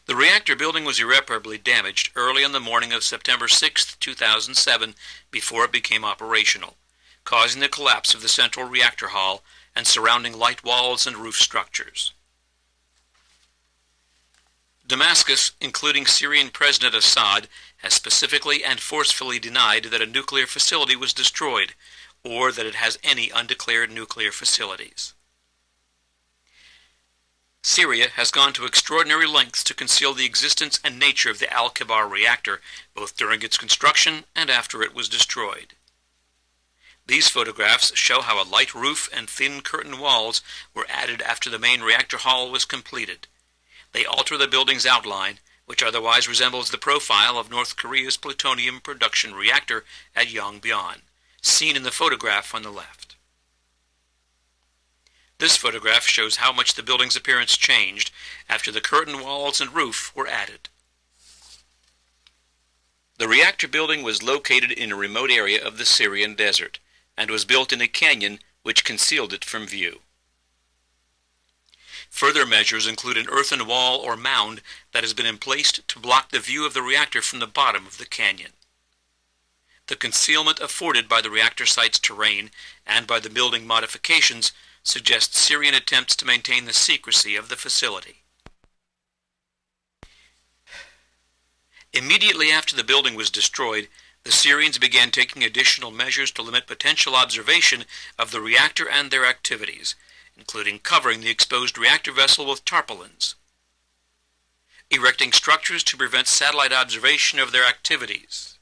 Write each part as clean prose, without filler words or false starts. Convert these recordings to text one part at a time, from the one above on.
The reactor building was irreparably damaged early on the morning of September 6, 2007, before it became operational, causing the collapse of the central reactor hall and surrounding light walls and roof structures. Damascus, including Syrian President Assad, has specifically and forcefully denied that a nuclear facility was destroyed, or that it has any undeclared nuclear facilities. Syria has gone to extraordinary lengths to conceal the existence and nature of the Al-Kibar reactor, both during its construction and after it was destroyed. These photographs show how a light roof and thin curtain walls were added after the main reactor hall was completed. They alter the building's outline, which otherwise resembles the profile of North Korea's plutonium production reactor at Yongbyon, seen in the photograph on the left. This photograph shows how much the building's appearance changed after the curtain walls and roof were added. The reactor building was located in a remote area of the Syrian desert and was built in a canyon which concealed it from view. Further measures include an earthen wall or mound that has been emplaced to block the view of the reactor from the bottom of the canyon. The concealment afforded by the reactor site's terrain and by the building modifications suggests Syrian attempts to maintain the secrecy of the facility. Immediately after the building was destroyed, the Syrians began taking additional measures to limit potential observation of the reactor and their activities, including covering the exposed reactor vessel with tarpaulins, erecting structures to prevent satellite observation of their activities,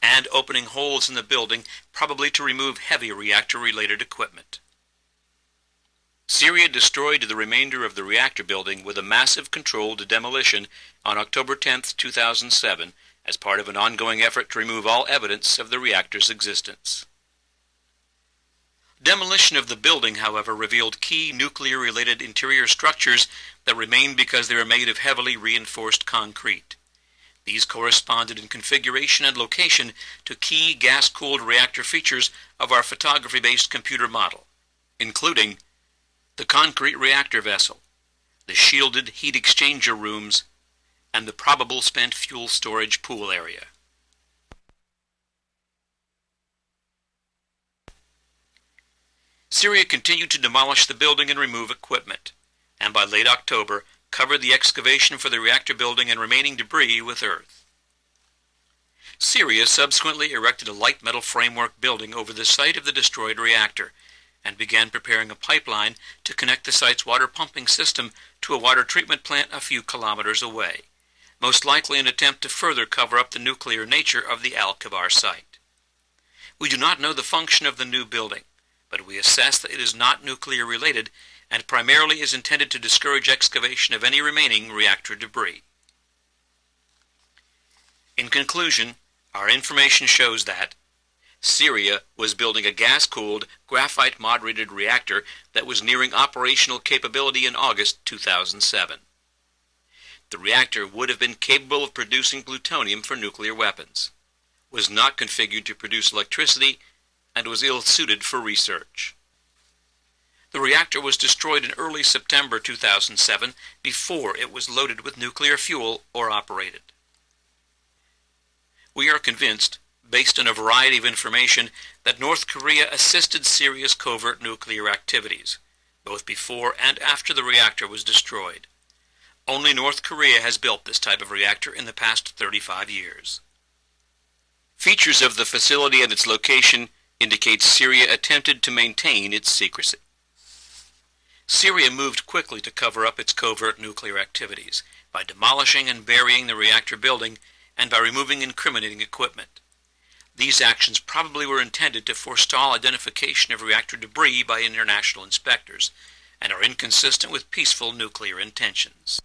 and opening holes in the building, probably to remove heavy reactor-related equipment. Syria destroyed the remainder of the reactor building with a massive controlled demolition on October 10, 2007, as part of an ongoing effort to remove all evidence of the reactor's existence. Demolition of the building, however, revealed key nuclear-related interior structures that remained because they were made of heavily reinforced concrete. These corresponded in configuration and location to key gas-cooled reactor features of our photography-based computer model, including the concrete reactor vessel, the shielded heat exchanger rooms, and the probable spent fuel storage pool area. Syria continued to demolish the building and remove equipment, and by late October covered the excavation for the reactor building and remaining debris with earth. Syria subsequently erected a light metal framework building over the site of the destroyed reactor, and began preparing a pipeline to connect the site's water pumping system to a water treatment plant a few kilometers away, most likely an attempt to further cover up the nuclear nature of the Al-Kibar site. We do not know the function of the new building, but we assess that it is not nuclear related and primarily is intended to discourage excavation of any remaining reactor debris. In conclusion, our information shows that Syria was building a gas-cooled, graphite-moderated reactor that was nearing operational capability in August 2007. The reactor would have been capable of producing plutonium for nuclear weapons, was not configured to produce electricity, and was ill-suited for research. The reactor was destroyed in early September 2007 before it was loaded with nuclear fuel or operated. We are convinced, based on a variety of information, that North Korea assisted Syria's covert nuclear activities, both before and after the reactor was destroyed. Only North Korea has built this type of reactor in the past 35 years. Features of the facility and its location indicate Syria attempted to maintain its secrecy. Syria moved quickly to cover up its covert nuclear activities by demolishing and burying the reactor building and by removing incriminating equipment. These actions probably were intended to forestall identification of reactor debris by international inspectors and are inconsistent with peaceful nuclear intentions.